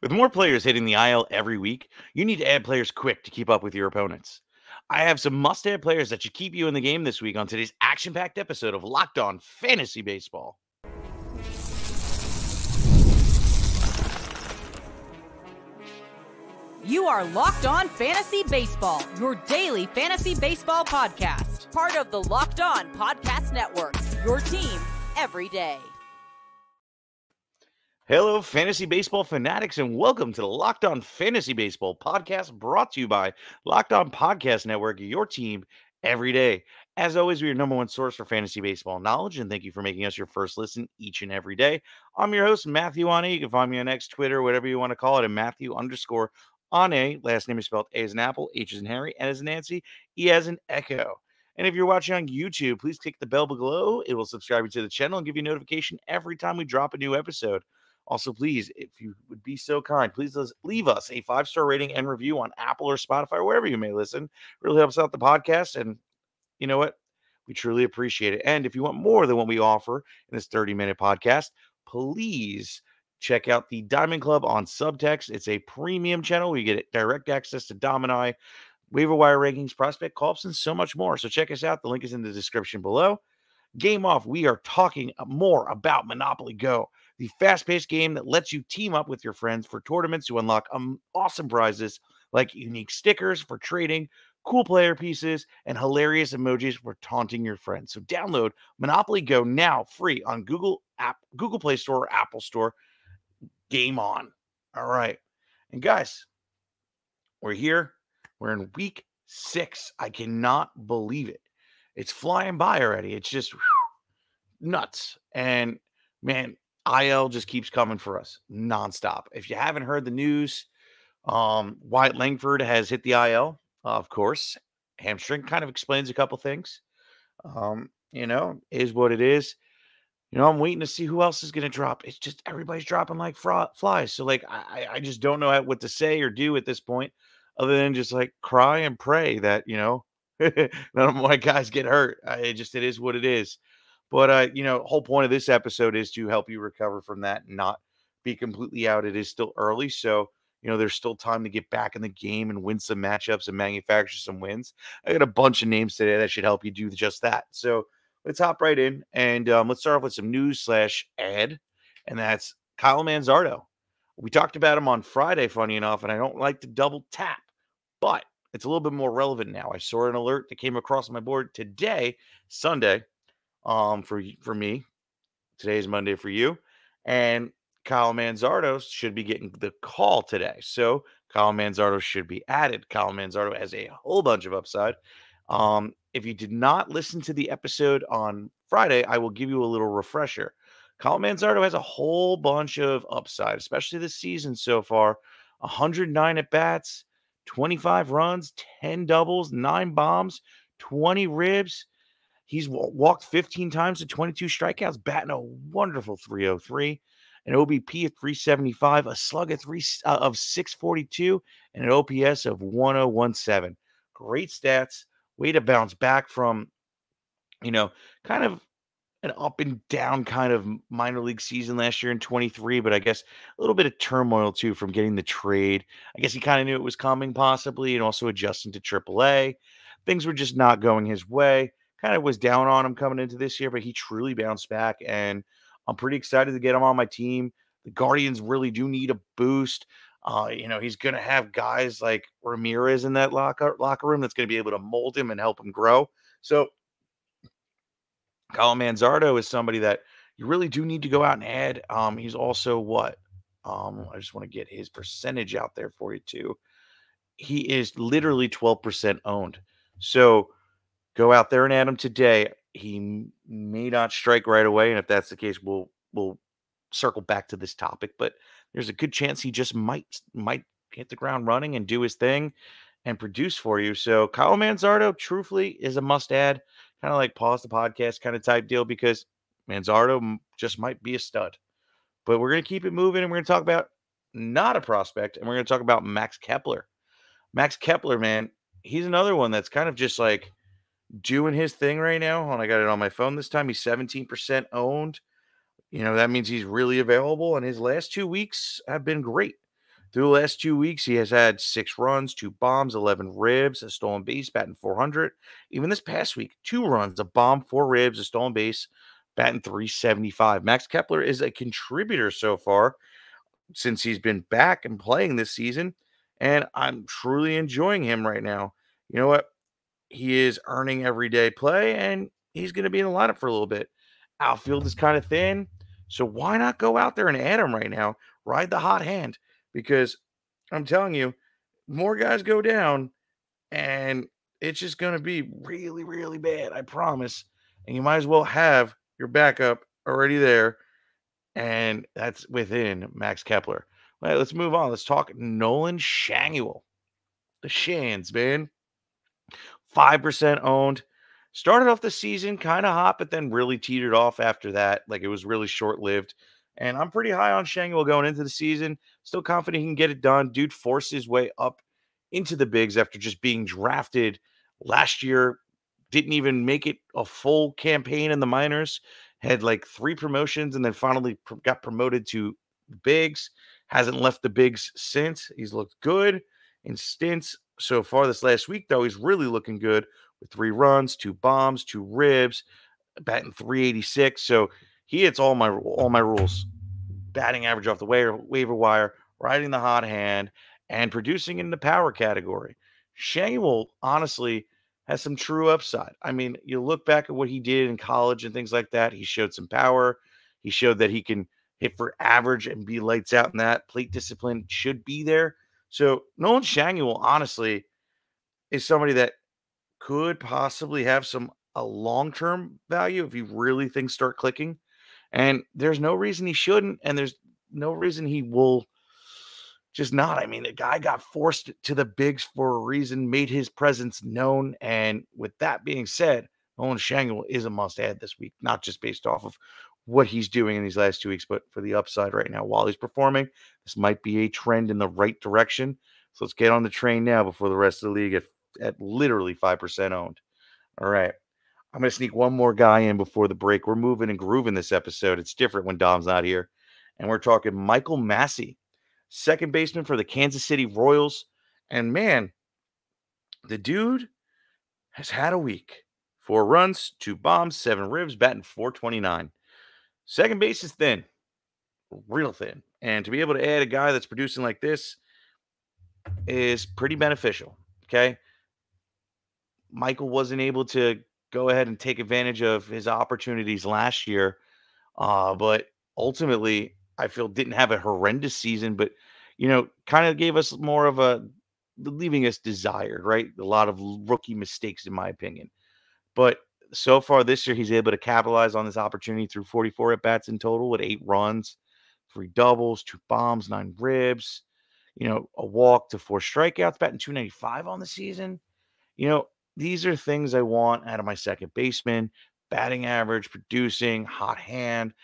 With more players hitting the IL every week, you need to add players quick to keep up with your opponents. I have some must add players that should keep you in the game this week on today's action packed episode of Locked On Fantasy Baseball. You are Locked On Fantasy Baseball, your daily fantasy baseball podcast. Part of the Locked On Podcast Network, your team every day. Hello, fantasy baseball fanatics, and welcome to the Locked On Fantasy Baseball podcast brought to you by Locked On Podcast Network, your team every day. As always, we're your number one source for fantasy baseball knowledge, and thank you for making us your first listen each and every day. I'm your host, Matthew Ane. You can find me on X, Twitter, whatever you want to call it, at Matthew_Ane. Last name is spelled A as an apple, H as in Harry, N as in Nancy, E as in Echo. And if you're watching on YouTube, please click the bell below. It will subscribe you to the channel and give you notification every time we drop a new episode. Also, please, if you would be so kind, please leave us a 5-star rating and review on Apple or Spotify, or wherever you may listen. It really helps out the podcast. And you know what? We truly appreciate it. And if you want more than what we offer in this 30-minute podcast, please check out the Diamond Club on Subtext. It's a premium channel where you get direct access to Dom and I, waiver wire rankings, prospect call-ups, and so much more. So check us out. The link is in the description below. Game off, we are talking more about Monopoly Go, the fast-paced game that lets you team up with your friends for tournaments to unlock awesome prizes like unique stickers for trading, cool player pieces, and hilarious emojis for taunting your friends. So download Monopoly Go now, free on Google Play Store or Apple Store. Game on. All right. And guys, we're here. We're in week 6. I cannot believe it. It's flying by already. It's just nuts. And man, IL just keeps coming for us nonstop. If you haven't heard the news, Wyatt Langford has hit the IL, of course. Hamstring kind of explains a couple things. Is what it is. I'm waiting to see who else is going to drop. It's just everybody's dropping like flies. So, like, I just don't know what to say or do at this point other than just, like, cry and pray that, none of my guys get hurt. It is what it is. But, whole point of this episode is to help you recover from that and not be completely out. It is still early. So, there's still time to get back in the game and win some matchups and manufacture some wins. I got a bunch of names today that should help you do just that. So, let's hop right in, and let's start off with some news/ad, and that's Kyle Manzardo. We talked about him on Friday, funny enough, and I don't like to double tap, but it's a little bit more relevant now. I saw an alert that came across my board today, Sunday, for me. Today is Monday for you, and Kyle Manzardo should be getting the call today. So Kyle Manzardo should be added. Kyle Manzardo has a whole bunch of upside. If you did not listen to the episode on Friday, I will give you a little refresher. Kyle Manzardo has a whole bunch of upside, especially this season so far. 109 at bats, 25 runs, 10 doubles, 9 bombs, 20 ribs. He's walked 15 times to 22 strikeouts, batting a wonderful 303, an OBP of 375, a slug of 642, and an OPS of 1017. Great stats. Way to bounce back from, kind of an up and down kind of minor league season last year in 23, but I guess a little bit of turmoil too from getting the trade. I guess he kind of knew it was coming possibly, and also adjusting to AAA. Things were just not going his way. Kind of was down on him coming into this year, but he truly bounced back, and I'm pretty excited to get him on my team. The Guardians really do need a boost. He's going to have guys like Ramirez in that locker room that's going to be able to mold him and help him grow. So Kyle Manzardo is somebody that you really do need to go out and add. He's also what? I just want to get his percentage out there for you too. He is literally 12% owned. So go out there and add him today. He may not strike right away, and if that's the case, we'll circle back to this topic, but there's a good chance he just might hit the ground running and do his thing and produce for you. So Kyle Manzardo, truthfully, is a must add, kind of like pause the podcast kind of type deal, because Manzardo just might be a stud. But we're going to keep it moving, and we're going to talk about not a prospect, and we're going to talk about Max Kepler. Max Kepler, man, he's another one that's kind of just like doing his thing right now. And I got it on my phone this time. He's 17% owned. That means he's really available, and his last 2 weeks have been great. Through the last 2 weeks, he has had 6 runs, 2 bombs, 11 ribs, a stolen base, batting 400. Even this past week, 2 runs, a bomb, 4 ribs, a stolen base, batting 375. Max Kepler is a contributor so far since he's been back and playing this season, and I'm truly enjoying him right now. You know what? He is earning everyday play, and he's going to be in the lineup for a little bit. Outfield is kind of thin, so why not go out there and add him right now? Ride the hot hand, because I'm telling you, more guys go down, and it's just going to be really, really bad. I promise. And you might as well have your backup already there, and that's within Max Kepler. All right, let's move on. Let's talk Nolan Shanguel. The Shans, man. 5% owned. Started off the season kind of hot, but then really teetered off after that. Like it was really short lived. And I'm pretty high on Shanguel going into the season. Still confident he can get it done. Dude forced his way up into the bigs after just being drafted last year. Didn't even make it a full campaign in the minors. Had like 3 promotions and then finally got promoted to bigs. Hasn't left the bigs since. He's looked good in stints so far this last week, though. He's really looking good with 3 runs, 2 bombs, 2 ribs, batting 386. So he hits all my rules. Batting average off the waiver wire, riding the hot hand, and producing in the power category. Shaywell honestly has some true upside. I mean, you look back at what he did in college and things like that. He showed some power. He showed that he can hit for average and be lights out in that. Plate discipline should be there. So Nolan Shanguel, honestly, is somebody that could possibly have some a long-term value if he really things start clicking. And there's no reason he shouldn't, and there's no reason he will just not. I mean, the guy got forced to the bigs for a reason, made his presence known. And with that being said, Nolan Shanguel is a must-add this week, not just based off of what he's doing in these last 2 weeks, but for the upside right now. While he's performing, this might be a trend in the right direction. So let's get on the train now before the rest of the league at literally 5% owned. All right. I'm going to sneak one more guy in before the break. We're moving and grooving this episode. It's different when Dom's not here. And we're talking Michael Massey, second baseman for the Kansas City Royals. And man, the dude has had a week. 4 runs, 2 bombs, 7 ribs, batting 429. Second base is thin, real thin. And to be able to add a guy that's producing like this is pretty beneficial. Okay. Michael wasn't able to go ahead and take advantage of his opportunities last year, but ultimately, I feel didn't have a horrendous season, but kind of gave us more of a leaving us desired, right? A lot of rookie mistakes, in my opinion. But so far this year, he's able to capitalize on this opportunity through 44 at bats in total with 8 runs, 3 doubles, 2 bombs, 9 ribs, a walk to 4 strikeouts, batting 295 on the season. You know, these are things I want out of my second baseman: batting average, producing, hot hand.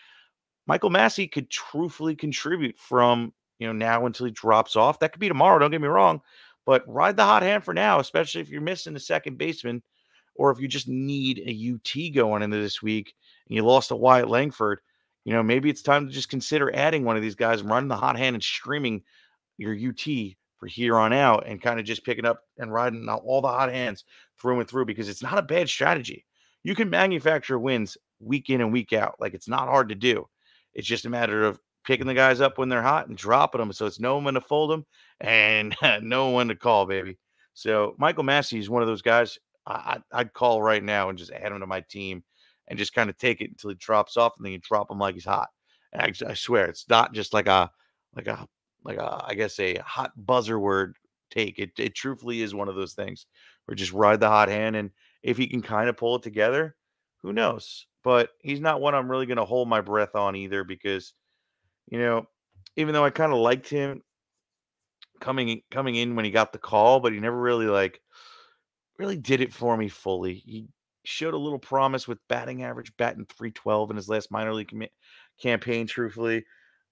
Michael Massey could truthfully contribute from, now until he drops off. That could be tomorrow, don't get me wrong, but ride the hot hand for now, especially if you're missing a second baseman or if you just need a UT going into this week and you lost a Wyatt Langford. Maybe it's time to just consider adding one of these guys and running the hot hand and streaming your UT for here on out and kind of just picking up and riding all the hot hands through and through, because it's not a bad strategy. You can manufacture wins week in and week out. Like, it's not hard to do. It's just a matter of picking the guys up when they're hot and dropping them. So it's knowing when to fold them and knowing when to call, baby. So Michael Massey is one of those guys I'd call right now and just add him to my team and just kind of take it until he drops off, and then you drop him like he's hot. And I swear, it's not just like a I guess a hot buzzer word take. It truthfully is one of those things where just ride the hot hand, and if he can kind of pull it together, who knows? But he's not one I'm really going to hold my breath on either, because you know, even though I kind of liked him coming in when he got the call, but he never really did it for me fully. He showed a little promise with batting average, batting 312 in his last minor league campaign, truthfully,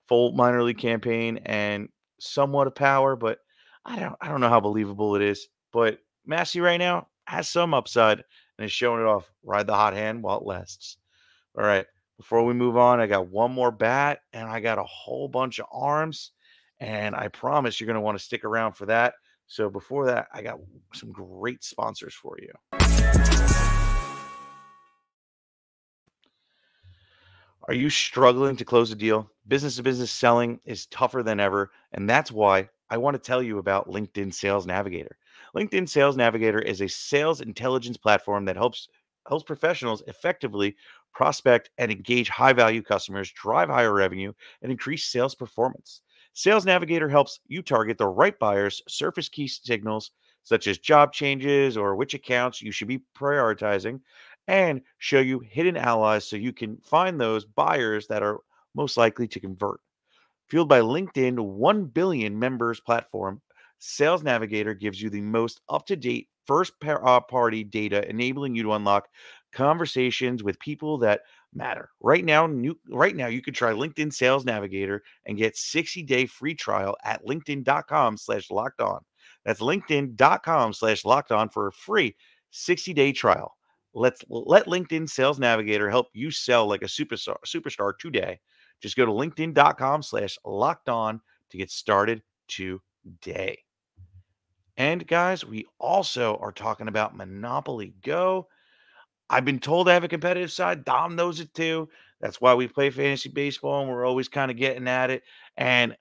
full minor league campaign, and somewhat of power, but I don't know how believable it is. But Massey right now has some upside and is showing it off. Ride the hot hand while it lasts. All right. Before we move on, I got one more bat and I got a whole bunch of arms. And I promise you're going to want to stick around for that. So before that, I got some great sponsors for you. Are you struggling to close a deal? Business to business selling is tougher than ever. And that's why I want to tell you about LinkedIn Sales Navigator. LinkedIn Sales Navigator is a sales intelligence platform that helps professionals effectively prospect and engage high value customers, drive higher revenue, and increase sales performance. Sales Navigator helps you target the right buyers, surface key signals such as job changes or which accounts you should be prioritizing, and show you hidden allies so you can find those buyers that are most likely to convert. Fueled by LinkedIn 1 billion members platform, Sales Navigator gives you the most up-to-date party data, enabling you to unlock conversations with people that matter. Right now, you can try LinkedIn Sales Navigator and get 60-day free trial at linkedin.com/locked on. That's linkedin.com/locked on for a free 60-day trial. Let LinkedIn Sales Navigator help you sell like a superstar today. Just go to linkedin.com/locked on to get started today. And guys, we also are talking about Monopoly Go. I've been told I have a competitive side. Dom knows it too. That's why we play fantasy baseball and we're always kind of getting at it. And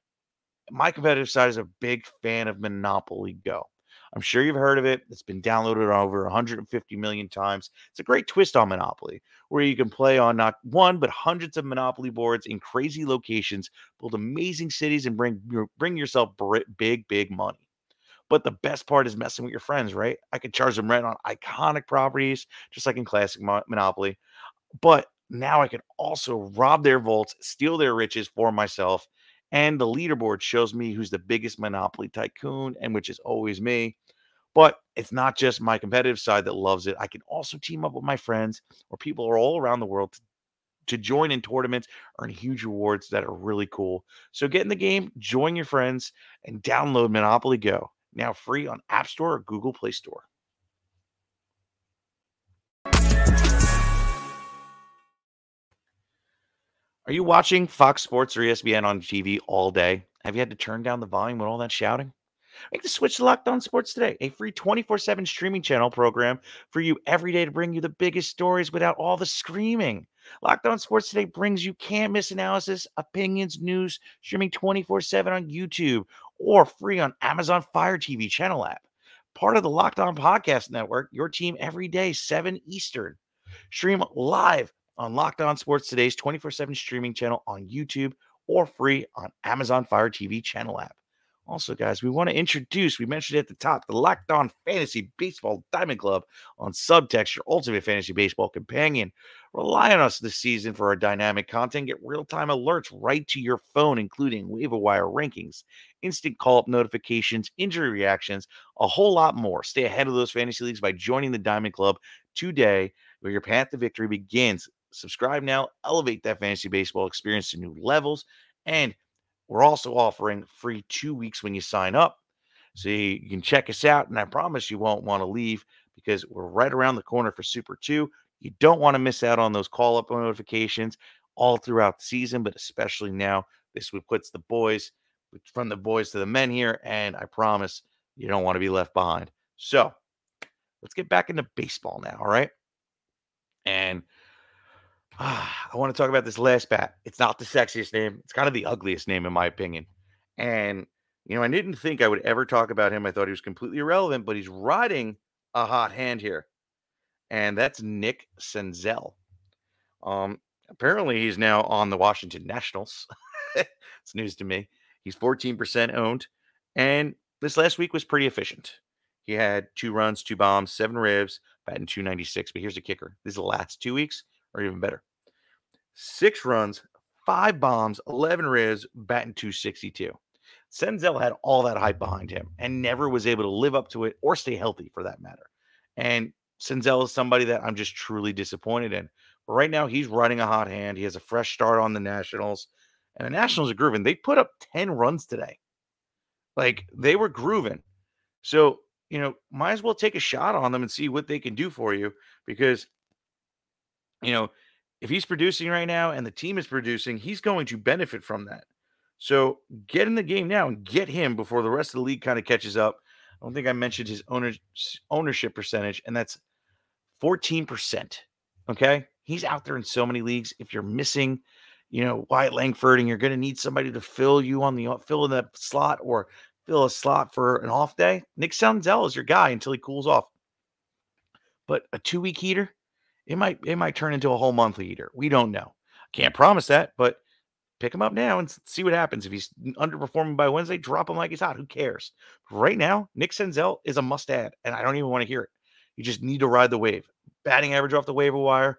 my competitive side is a big fan of Monopoly Go. I'm sure you've heard of it. It's been downloaded over 150 million times. It's a great twist on Monopoly, where you can play on not one, but hundreds of Monopoly boards in crazy locations, build amazing cities, and bring yourself big money. But the best part is messing with your friends, right? I could charge them rent on iconic properties, just like in classic Monopoly. But now I can also rob their vaults, steal their riches for myself. And the leaderboard shows me who's the biggest Monopoly tycoon, and which is always me. But it's not just my competitive side that loves it. I can also team up with my friends or people are all around the world to join in tournaments, earn huge rewards that are really cool. So get in the game, join your friends, and download Monopoly Go. Now free on App Store or Google Play Store. Are you watching Fox Sports or ESPN on TV all day? Have you had to turn down the volume with all that shouting? Make the switch to Locked On Sports today, a free 24/7 streaming channel program for you every day to bring you the biggest stories without all the screaming. Locked On Sports today brings you can't miss analysis, opinions, news, streaming 24/7 on YouTube or free on Amazon Fire TV channel app. Part of the Locked On Podcast Network, your team every day, 7 Eastern. Stream live on Locked On Sports Today's 24/7 streaming channel on YouTube or free on Amazon Fire TV channel app. Also, guys, we want to introduce, we mentioned it at the top, the Locked On Fantasy Baseball Diamond Club on Subtext, your ultimate fantasy baseball companion. Rely on us this season for our dynamic content. Get real-time alerts right to your phone, including waiver wire rankings, instant call-up notifications, injury reactions, a whole lot more. Stay ahead of those fantasy leagues by joining the Diamond Club today, where your path to victory begins. Subscribe now, elevate that fantasy baseball experience to new levels, and we're also offering free 2 weeks when you sign up. So you can check us out, and I promise you won't want to leave because we're right around the corner for Super 2. You don't want to miss out on those call-up notifications all throughout the season, but especially now. This puts the boys, from the boys to the men here, and I promise you don't want to be left behind. So let's get back into baseball now, all right? And I want to talk about this last bat. It's not the sexiest name. It's kind of the ugliest name, in my opinion. And, I didn't think I would ever talk about him. I thought he was completely irrelevant, but he's riding a hot hand here. And that's Nick Senzel. Apparently, he's now on the Washington Nationals. It's news to me. He's 14% owned. And this last week was pretty efficient. He had 2 runs, 2 bombs, 7 ribs, batting 296. But here's the kicker. These are the last 2 weeks are even better. 6 runs, 5 bombs, 11 ribs, batting 262. Senzel had all that hype behind him and never was able to live up to it or stay healthy for that matter. And Senzel is somebody that I'm just truly disappointed in. But right now, he's running a hot hand. He has a fresh start on the Nationals. And the Nationals are grooving. They put up 10 runs today. Like, they were grooving. So, might as well take a shot on them and see what they can do for you because you know, if he's producing right now and the team is producing, he's going to benefit from that. So get in the game now and get him before the rest of the league kind of catches up. I don't think I mentioned his ownership percentage, and that's 14%. Okay. He's out there in so many leagues. If you're missing, Wyatt Langford, and you're going to need somebody to fill in that slot or fill a slot for an off day, Nick Senzel is your guy until he cools off. But a 2-week heater, it might turn into a whole monthly heater. We don't know. Can't promise that, but pick him up now and see what happens. If he's underperforming by Wednesday, drop him like he's hot. Who cares? Right now, Nick Senzel is a must add, and I don't even want to hear it. You just need to ride the wave. Batting average off the waiver wire,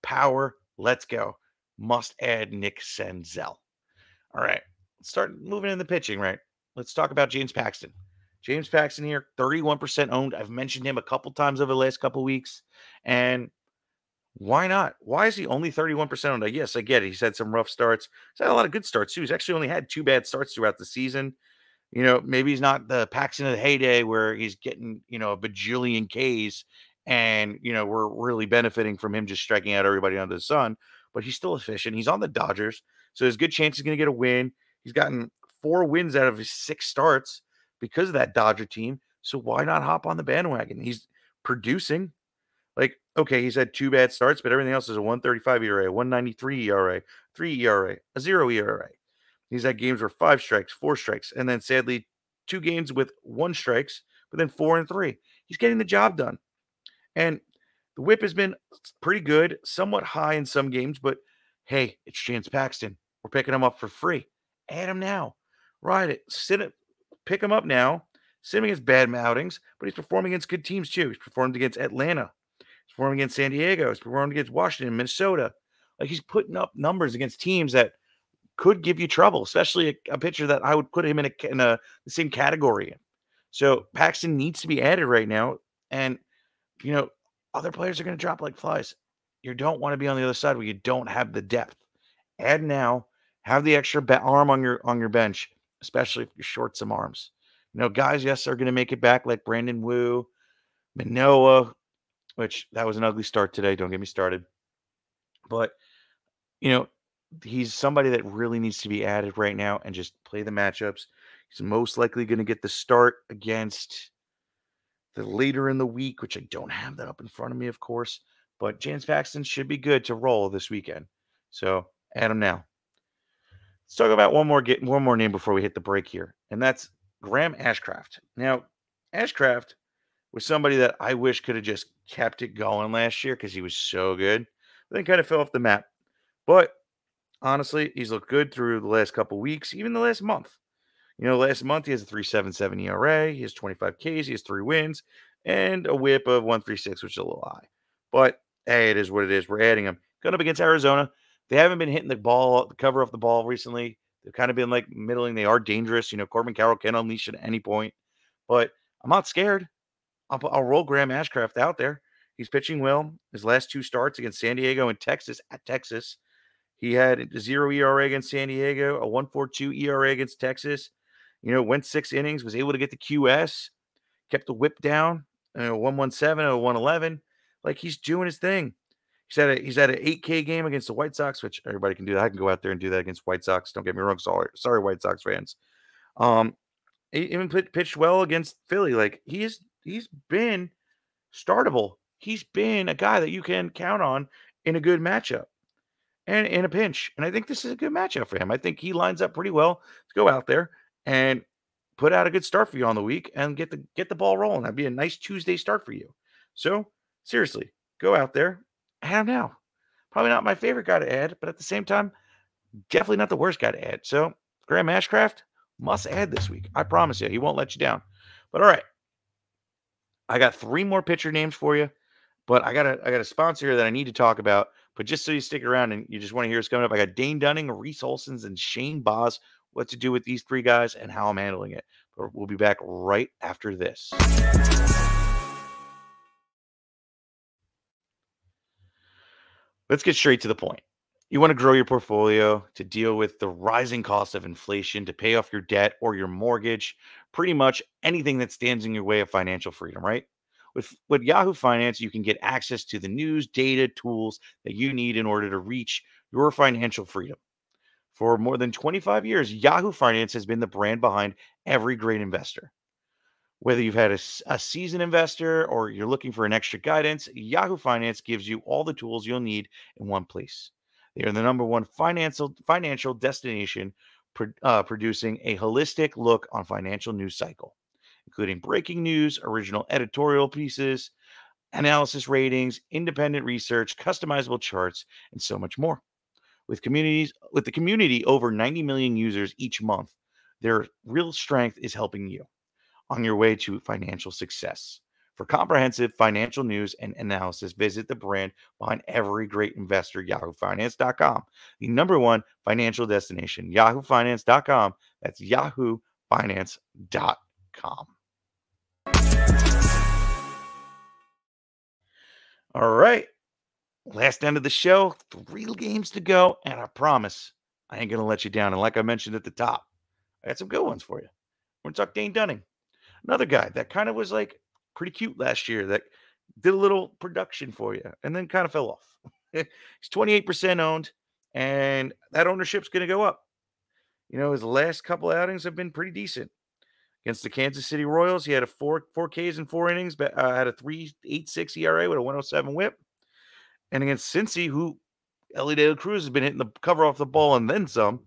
power, let's go. Must add Nick Senzel. All right, let's start moving in the pitching, right? Let's talk about James Paxton. James Paxton here, 31% owned. I've mentioned him a couple times over the last couple weeks. And why not? Why is he only 31% owned? Yes, I get it. He's had some rough starts. He's had a lot of good starts, too. He's actually only had 2 bad starts throughout the season. Maybe he's not the Paxton of the heyday where he's getting, a bajillion Ks and, we're really benefiting from him just striking out everybody under the sun. But he's still efficient. He's on the Dodgers. So there's a good chance he's going to get a win. He's gotten 4 wins out of his 6 starts because of that Dodger team. So why not hop on the bandwagon? He's producing. Like, okay, he's had 2 bad starts, but everything else is a 135 ERA, a 193 ERA, 3 ERA, a 0 ERA. He's had games where 5 strikes, 4 strikes, and then sadly 2 games with 1 strikes, but then 4 and 3. He's getting the job done. And the whip has been pretty good, somewhat high in some games, but hey, it's James Paxton. We're picking him up for free. Add him now. Ride it. Pick him up now. Sit him against bad outings, but he's performing against good teams too. He's performed against Atlanta. He's performing against San Diego. He's performed against Washington, Minnesota. Like, he's putting up numbers against teams that could give you trouble, especially a pitcher that I would put him in the same category. So Paxton needs to be added right now, and other players are going to drop like flies. You don't want to be on the other side where you don't have the depth. Add now, have the extra arm on your bench, especially if you're short some arms. Guys, yes, are going to make it back like Brandon Wu, Manoah, which that was an ugly start today. Don't get me started. But, he's somebody that really needs to be added right now and just play the matchups. He's most likely going to get the start against the later in the week, which I don't have that up in front of me, of course. But James Paxton should be good to roll this weekend. So add him now. Let's talk about one more name before we hit the break here, and that's Graham Ashcraft. Now, Ashcraft was somebody that I wish could have just kept it going last year because he was so good. But then kind of fell off the map. But honestly, he's looked good through the last couple weeks, even the last month. Last month he has a 3.77 ERA, he has 25 Ks, he has 3 wins, and a whip of 136, which is a little high. But hey, it is what it is. We're adding him. Going up against Arizona. They haven't been hitting the cover off the ball recently. They've kind of been like middling. They are dangerous. Corbin Carroll can unleash at any point. But I'm not scared. I'll roll Graham Ashcraft out there. He's pitching well. His last 2 starts against San Diego and Texas at Texas. He had a 0 ERA against San Diego, a 1.42 ERA against Texas. Went 6 innings, was able to get the QS, kept the whip down, 117, a 111. Like, he's doing his thing. He's had an 8K game against the White Sox, which everybody can do that. I can go out there and do that against White Sox. Don't get me wrong. Sorry, White Sox fans. He even pitched well against Philly. Like, he's been startable. He's been a guy that you can count on in a good matchup and in a pinch. And I think this is a good matchup for him. I think he lines up pretty well to go out there and put out a good start for you on the week and get the ball rolling. That'd be a nice Tuesday start for you. So seriously, go out there. Add him now. Probably not my favorite guy to add, but at the same time, definitely not the worst guy to add. So Graham Ashcraft must add this week. I promise you, he won't let you down. But all right, I got 3 more pitcher names for you, but I got a sponsor here that I need to talk about. But just so you stick around and you just want to hear what's coming up, I got Dane Dunning, Reese Olsons, and Shane Boz. What to do with these 3 guys and how I'm handling it. But we'll be back right after this. Let's get straight to the point. You want to grow your portfolio to deal with the rising cost of inflation, to pay off your debt or your mortgage, pretty much anything that stands in your way of financial freedom, right? With Yahoo Finance, you can get access to the news, data, tools that you need in order to reach your financial freedom. For more than 25 years, Yahoo Finance has been the brand behind every great investor. Whether you've had a seasoned investor or you're looking for an extra guidance, Yahoo Finance gives you all the tools you'll need in one place. They are the number one financial destination, producing a holistic look on financial news cycle, including breaking news, original editorial pieces, analysis ratings, independent research, customizable charts, and so much more. With the community over 90 million users each month, their real strength is helping you on your way to financial success. For comprehensive financial news and analysis, visit the brand behind every great investor, yahoofinance.com, the number one financial destination, yahoofinance.com. That's yahoofinance.com. All right. Last end of the show, 3 games to go, and I promise I ain't going to let you down. And like I mentioned at the top, I got some good ones for you. We're going to talk Dane Dunning. Another guy that kind of was like pretty cute last year that did a little production for you and then kind of fell off. He's 28% owned, and that ownership's going to go up. His last couple outings have been pretty decent. Against the Kansas City Royals, he had a four Ks in 4 innings, but had a 3.86 ERA with a 107 whip. And against Cincy, who Ellie De La Cruz has been hitting the cover off the ball and then some,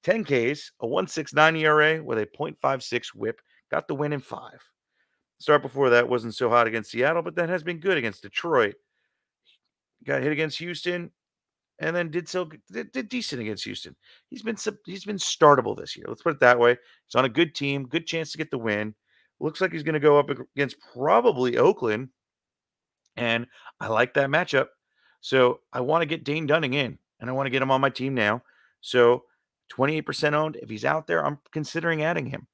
10 Ks, a 1.69 ERA with a .56 whip, got the win in 5. Start before that wasn't so hot against Seattle, but that has been good against Detroit. Got hit against Houston, and then did decent against Houston. He's been startable this year. Let's put it that way. He's on a good team, good chance to get the win. Looks like he's going to go up against probably Oakland, and I like that matchup. So I want to get Dane Dunning in, and I want to get him on my team now. So 28% owned. If he's out there, I'm considering adding him.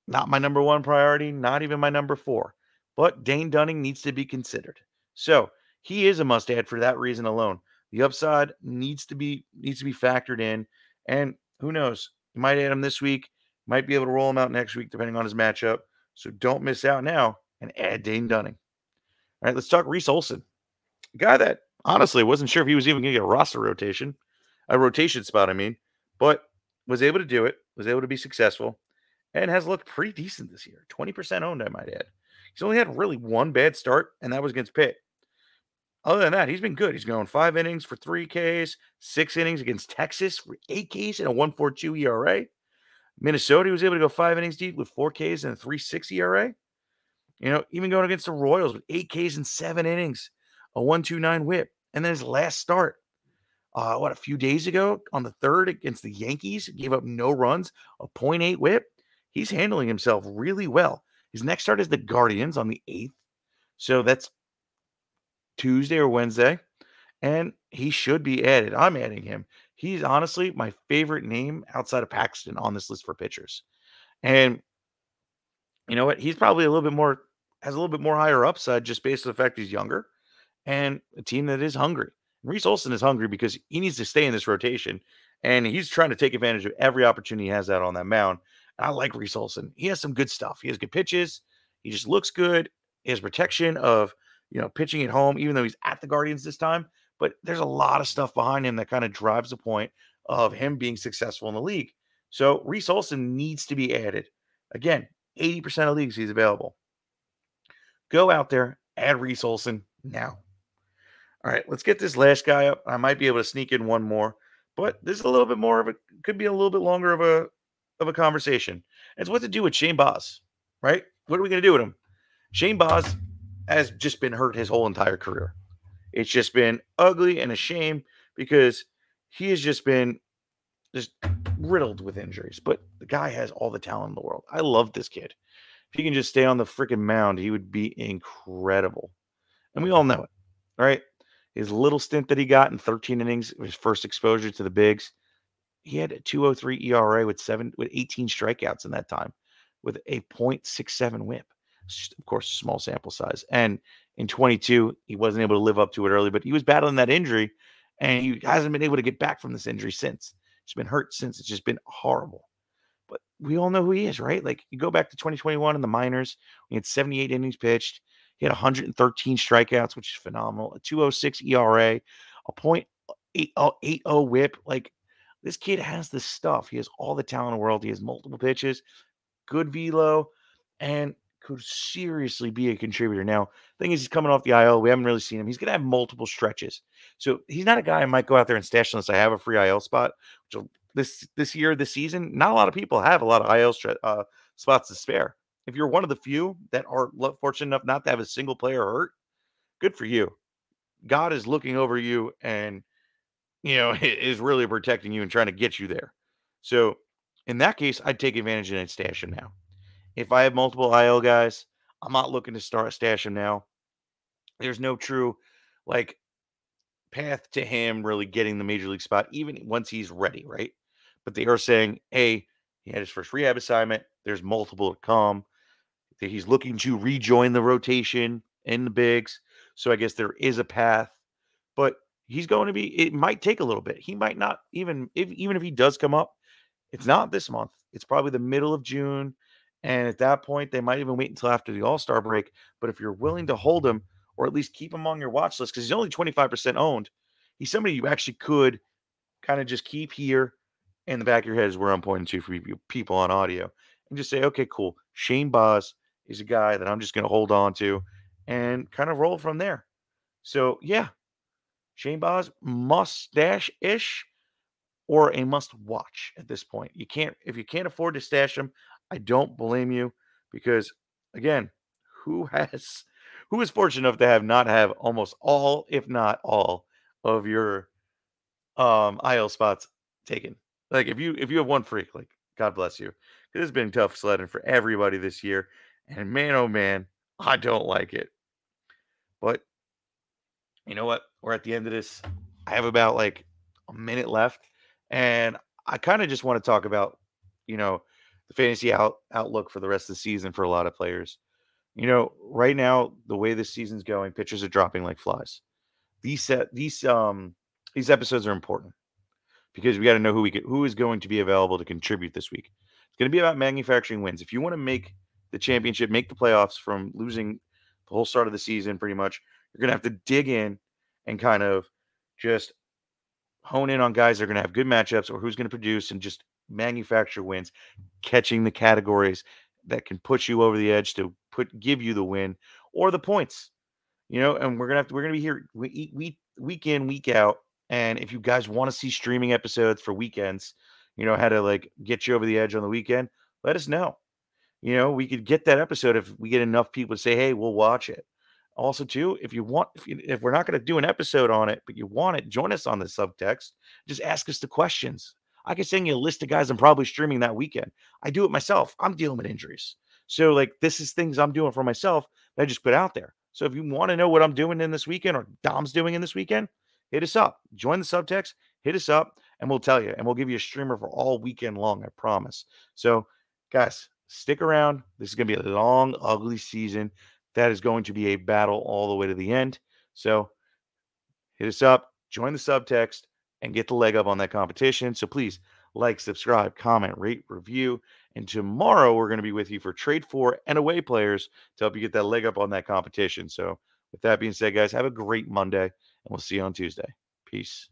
Not my number one priority, not even my number 4. But Dane Dunning needs to be considered. So he is a must-add for that reason alone. The upside needs to be factored in. And who knows? You might add him this week, might be able to roll him out next week, depending on his matchup. So don't miss out now and add Dane Dunning. All right, let's talk Reese Olson. A guy that honestly wasn't sure if he was even going to get a rotation spot, but was able to do it, was able to be successful, and has looked pretty decent this year. 20% owned, I might add. He's only had really one bad start, and that was against Pitt. Other than that, he's been good. He's going 5 innings for 3 Ks, 6 innings against Texas for 8 Ks and a 1.42 ERA. Minnesota, he was able to go 5 innings deep with 4 Ks and a 3.6 ERA. Even going against the Royals with 8 Ks and 7 innings, a 1.29 whip. And then his last start, a few days ago on the 3rd against the Yankees, gave up no runs, a .8 whip. He's handling himself really well. His next start is the Guardians on the 8th. So that's Tuesday or Wednesday. And he should be added. I'm adding him. He's honestly my favorite name outside of Paxton on this list for pitchers. And you know what? He's probably has a little bit more higher upside just based on the fact he's younger and a team that is hungry. Reese Olson is hungry because he needs to stay in this rotation, and he's trying to take advantage of every opportunity he has out on that mound. And I like Reese Olson. He has some good stuff. He has good pitches. He just looks good. He has protection of, pitching at home, even though he's at the Guardians this time. But there's a lot of stuff behind him that kind of drives the point of him being successful in the league. So Reese Olson needs to be added. Again, 80% of leagues he's available. Go out there, add Reese Olson now. All right, let's get this last guy up. I might be able to sneak in one more, but this is a little bit more of could be a little bit longer of a conversation. It's what to do with Shane Baz, right? What are we going to do with him? Shane Baz has just been hurt his whole entire career. It's just been ugly and a shame because he has just been riddled with injuries, but the guy has all the talent in the world. I love this kid. If he can just stay on the freaking mound, he would be incredible. And we all know it, right? His little stint that he got in 13 innings, his first exposure to the bigs, he had a 2.03 ERA with 18 strikeouts in that time with a .67 whip. Of course, small sample size. And in 22, he wasn't able to live up to it early, but he was battling that injury, and he hasn't been able to get back from this injury since. He's been hurt since. It's just been horrible. But we all know who he is, right? Like, you go back to 2021 in the minors, he had 78 innings pitched. He had 113 strikeouts, which is phenomenal. A 2.06 ERA, a .80 whip. Like, This kid has the stuff. He has all the talent in the world. He has multiple pitches, good velo, and could seriously be a contributor. Now, thing is, he's coming off the IL. We haven't really seen him. He's going to have multiple stretches. So he's not a guy I might go out there and stash unless I have a free IL spot. Which this year, this season, not a lot of people have a lot of spots to spare. If you're one of the few that are fortunate enough not to have a single player hurt, good for you. God is looking over you and, is really protecting you and trying to get you there. So in that case, I'd take advantage and I'd stash him now. If I have multiple IL guys, I'm not looking to stash him now. There's no true like path to him really getting the major league spot, even once he's ready, right? But they are saying, hey, he had his first rehab assignment. There's multiple to come. He's looking to rejoin the rotation in the bigs. So I guess there is a path, but he's going to be, it might take a little bit. He might not even if he does come up, it's not this month. It's probably the middle of June. And at that point, they might even wait until after the All-Star break. But if you're willing to hold him or at least keep him on your watch list, because he's only 25% owned, he's somebody you actually could kind of just keep here in the back of your head is where I'm pointing to for people on audio. And just say, okay, cool. Shane Baz is a guy that I'm just going to hold on to and kind of roll from there. So, yeah, Shane Baz, mustache-ish or a must watch at this point. If you can't afford to stash them, I don't blame you because again, who has who is fortunate enough to not have almost all, if not all, of your IL spots taken? Like if you have one freak, like God bless you. Because it's been tough sledding for everybody this year. And man, oh man, I don't like it. But you know what? We're at the end of this. I have about like a minute left, and I kind of just want to talk about, the fantasy outlook for the rest of the season for a lot of players. Right now, the way this season's going, pitchers are dropping like flies. These episodes are important because we got to know who is going to be available to contribute this week. It's going to be about manufacturing wins. If you want to make the championship, make the playoffs from losing the whole start of the season, pretty much, you're going to have to dig in and kind of just hone in on guys that are going to have good matchups or who's going to produce and just manufacture wins, catching the categories that can put you over the edge to give you the win or the points. And we're gonna be here week in, week out. And if you guys want to see streaming episodes for weekends, how to like get you over the edge on the weekend, let us know. We could get that episode if we get enough people to say, hey, we'll watch it. Also, too, if we're not going to do an episode on it, but you want it, join us on the subtext. Just ask us the questions. I can send you a list of guys I'm probably streaming that weekend. I do it myself. I'm dealing with injuries. So, like, this is things I'm doing for myself that I just put out there. So, if you want to know what I'm doing in this weekend or Dom's doing in this weekend, hit us up. Join the subtext, hit us up, and we'll tell you. And we'll give you a streamer for all weekend long, I promise. So, guys, stick around. This is going to be a long, ugly season. That is going to be a battle all the way to the end. So hit us up, join the subtext, and get the leg up on that competition. So please like, subscribe, comment, rate, review. And tomorrow we're going to be with you for trade for and away players to help you get that leg up on that competition. So with that being said, guys, have a great Monday, and we'll see you on Tuesday. Peace.